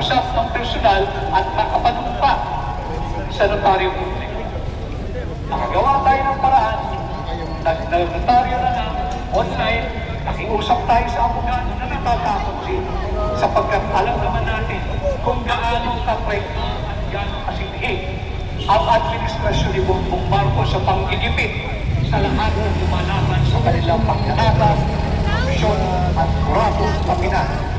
makausap ng personal at makapanumpa sa notaryo publiko. Nakagawa tayo ng paraan, nag-notaryo na lang, online, nakiusap tayo sa abogado na natatakot sila sapagkat alam naman natin kung gaano ka-private at gaano kasinhi ang administrasyon ni Bongbong Marcos sa panggigipit sa lahat ng lumalaban sa kanilang pagkanata, korupsyon at kuratong kapinan.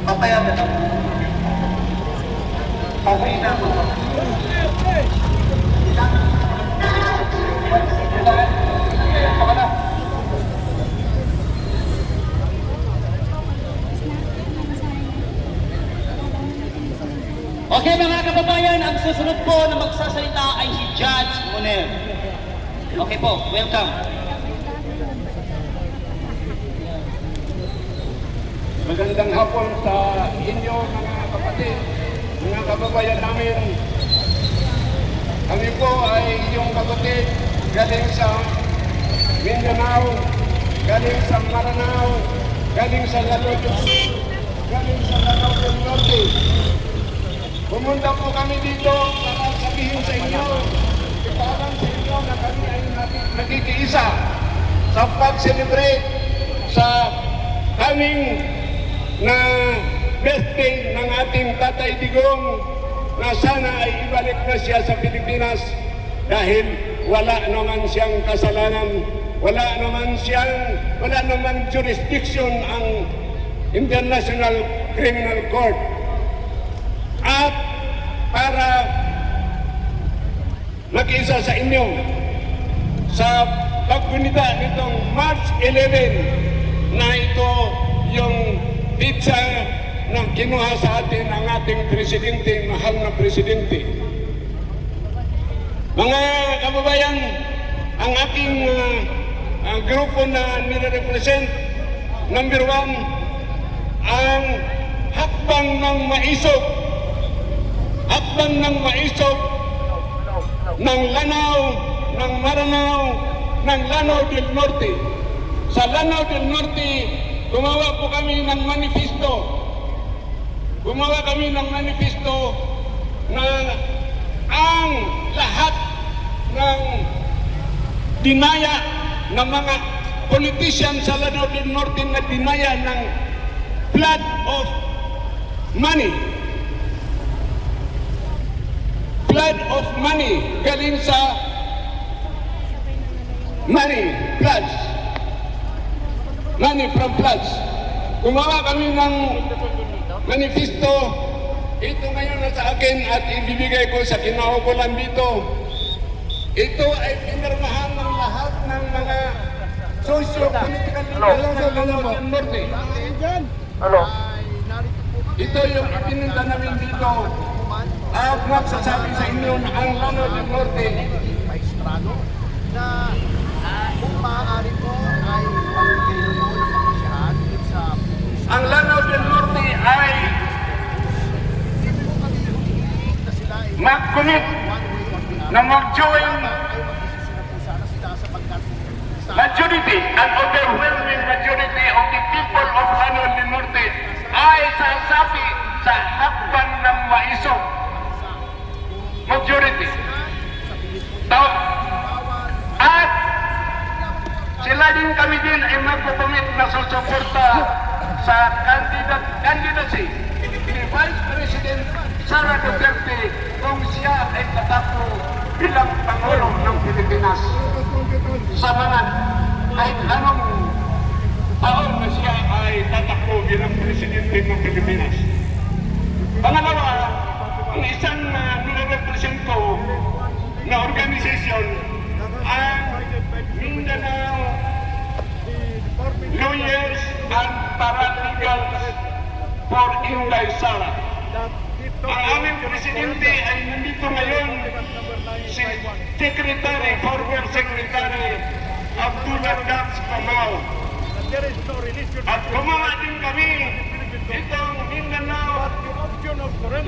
Papaya na lang. Papaya na lang. Okay mga kababayan, ang susunod po na magsasalita ay si Judge Monel. Okay po, welcome. Magandang hapon sa inyo mga kapatid, mga kababayan namin. Kami po ay inyong kapatid galing sa Mindanao, galing sa Maranao, galing sa Lanao del Sur, galing sa Lanao del Norte. Pumunta po kami dito para sabihin sa inyo, ipaalam sa inyo na kami ay nakikiisa sa pag-celebrate sa kaming na birthday ng ating Tatay Digong na sana ay ibalik na siya sa Pilipinas dahil wala naman siyang kasalanan, wala naman jurisdiction ang International Criminal Court. At para makiisa sa inyo sa paggunita nitong March 11 na ito yung pizza na kinuha sa atin ang ating presidente, mahal na presidente. Mga kababayan, ang aking grupo na nire-represent, number 1, ang hakbang ng maisog ng Lanao, ng Maranao, ng Lanao del Norte. Sa Lanao del Norte, gumawa po kami ng manifesto. Na ang lahat ng dinaya ng mga politician sa Lanao del Norte na dinaya ng flood of money. Flood of money galing sa money floods. Money from floods. Gumawa kami ng manifesto. Ito ngayon na sa akin at ibibigay ko sa kinaukulan dito. Ito ay pinirmahan ng lahat ng mga socio-political leaders ng Lanao del Norte. Ito yung itinunda namin dito. At magsasabi sa inyo na ang Lanao del Norte na kung maaari po ay pagkailo mo ng kapasyahan sa ang Lanao del Norte ay mag-commit na mag-join majority and overwhelming majority of the people of Lanao del Norte ay sasabi sa hakbang ng maisog. Majority. At sila din kami din ay magpupunit na susuporta sa candidacy ni Vice President Sara Duterte kung siya ay tatakbo bilang Pangulo ng Pilipinas. Sa mga kahit anong taon na siya ay tatakbo bilang Presidente ng Pilipinas. Pangalawa, ang isang nire-represent ko na organisasyon ang Mindanao Lawyers and Paralegals for Inday Sara. Ang aming presidente ay nandito ngayon, si Secretary, former Secretary Abdullah Dax Kamau. At gumawa din kami itong Mindanao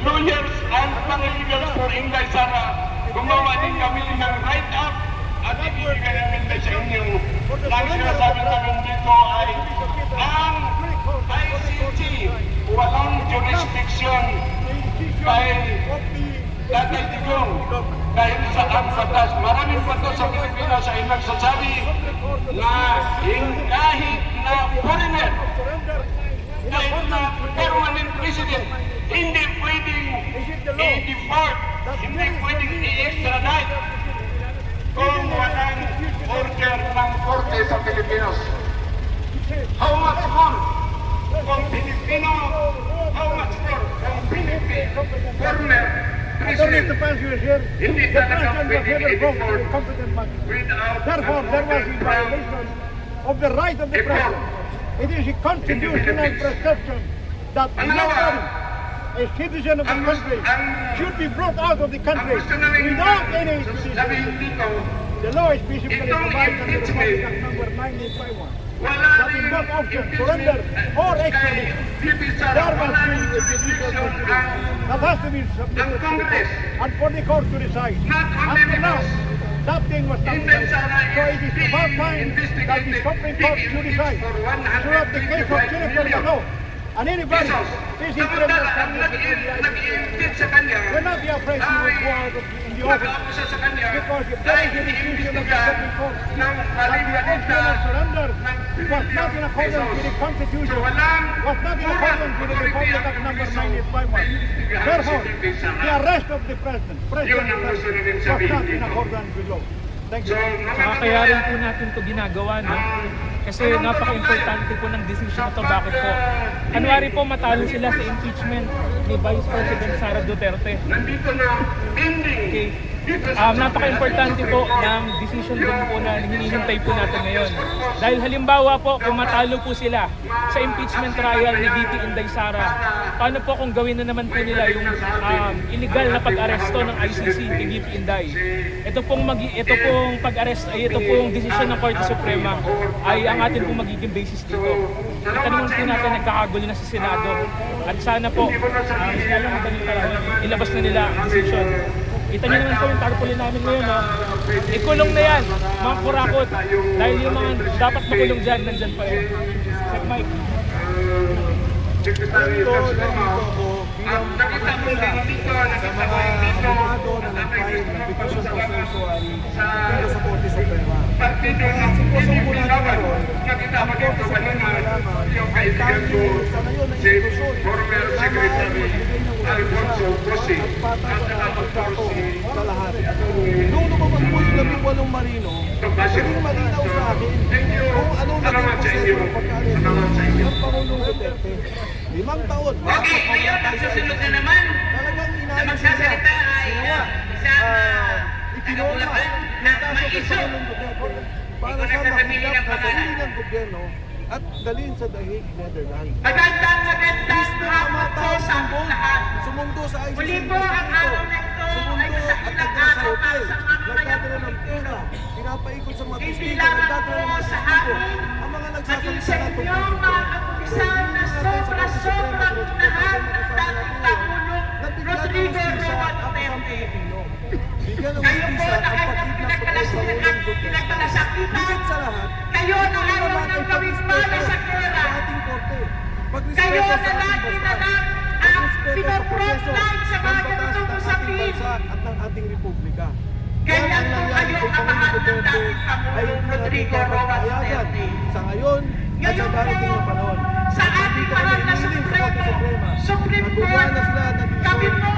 Lawyers and Paralegals for Inday Sara. Gumawa din kami ng write-up at ibigay namin sa inyo. Lagi jurisdiction kay Tatay Digong dahil sa ang batas. Maraming batas sa Pilipinas ay nagsasabi na kahit na foreigner, kahit na permanent resident, hindi pwedeng i-deport, hindi pwedeng i-extradite kung walang order ng korte sa Pilipinas. How much more kung Pilipino, how much more kung Pilipino, former I don't need to president, pass you here. hindi The talaga president was pwedeng never brought to the i-deport competent body. without Therefore, there was a violation of the right of the president. It is a constitutional prescription that nobody, a citizen of the country, should be brought out of the country without any decision. sabihin dito, The law is specifically provided under Republic Act number 1951. wala That is not option, surrender or extradition. There must be a judicial consideration that has to be submitted to the court and for the court to decide. Until now, that thing was not decided. So it is about time that the Supreme Court should decide. So that the case of Jennifer Mano and anybody facing criminal charges before the ICC nag-i-impit sa kanya, will not be afraid to go out in the office. nag-aukusa sa kanya, Because if there is a decision of the Supreme Court ng that the validity option of surrender was not in accordance with the Constitution, was not in accordance with the Republic Act number 1951. Therefore, the arrest of the President was not in accordance with law. Thank you. Saka kaya rin po natin ito ginagawa, no? Kasi napaka-importante po ng decision na ito. Bakit po? Kunwari po matalo sila sa impeachment ni Vice President Sara Duterte. nandito na ending. Okay. Napaka-importante po ng decision din po na hinihintay po natin ngayon. Dahil halimbawa po, kung matalo po sila sa impeachment trial ni VP Inday Sara, paano po kung gawin na naman po nila yung illegal na pag-aresto ng ICC kay VP Inday? Ito pong pag-arrest ay ito pong desisyon ng Korte Suprema ay ang atin pong magiging basis dito. Kita naman po natin nagkakagulo na sa Senado at sana po, lalong madaling panahon, ilabas na nila ang decision. Kita niyo naman po yung tarpaulin namin ngayon, no? Ikulong na yan, mga kurakot. Dahil yung mga dapat makulong dyan, nandyan pa yun. Sir Mike. Secretary Gascon, nakita mo din dito, nakita mo din dito, Petition for Sanctuary dito sa Korte Suprema. partido ng Pilipilawan, nakita mo dito kanina, yung kaibigan ko, si former Secretary Alfonso Cosi, at nakapagparo si Sa lahat. Nung lumabas po yung 18 marino, naging malinaw sa akin kung anong naging proseso ng pagkaalis ng Pangulong Duterte. 5 taon. Okay, ngayon ang susunod na naman Talagang na inaayos magsasalita ay itinoma na ng kaso kay maiso. Pangulong Duterte para Hindi ko sa nagsasabihin mahirap ang na pangalan. sarili ng gobyerno at dalhin sa The Hague, Netherlands. Magandang Gusto ng hapon mga po tao sa lahat. sumundo sa ICC. Muli po ang araw na ito ay Sumundo nasa at ilang nagdala sa araw hotel. para sa mga Nagdadala ng mayang pera. Pinapaikot sa mga Hindi testigo. lamang Nagdadala ng po mga sa testigo. amin, Ang mga maging nagsasalita sa na inyo tungkol mga kapisan na sobra-sobrang unahan ng dating Pangulo Rodrigo Roa Duterte. Bigyan ng Kayo po hustisya na ang kanyang pagkidnap ng Pangulong Duterte. pinagkalasakitan. Higit sa lahat, Kayo na ito ayaw naman ng ay gawing bala sa pera. ating korte. Kayo Pagrespeto na sa ating lagi na bansa. lang ang Pagrespeto sa pinofrontline sa ng mga batas ganitong ng ating usapin. bansa at ng ating republika. Ganyan Yan ang po nangyari kayo kay ang Pangulong mahal ng Duterte dating Pangulong ay hindi natin Rodrigo dapat Roa payagan Duterte. sa ngayon at sa Ngayon darating po, na panahon. sa ating mahal na Nagpipiliin sa Korte Supremo, Suprema. Supreme Nagbubuhan Court, na sila ng kami po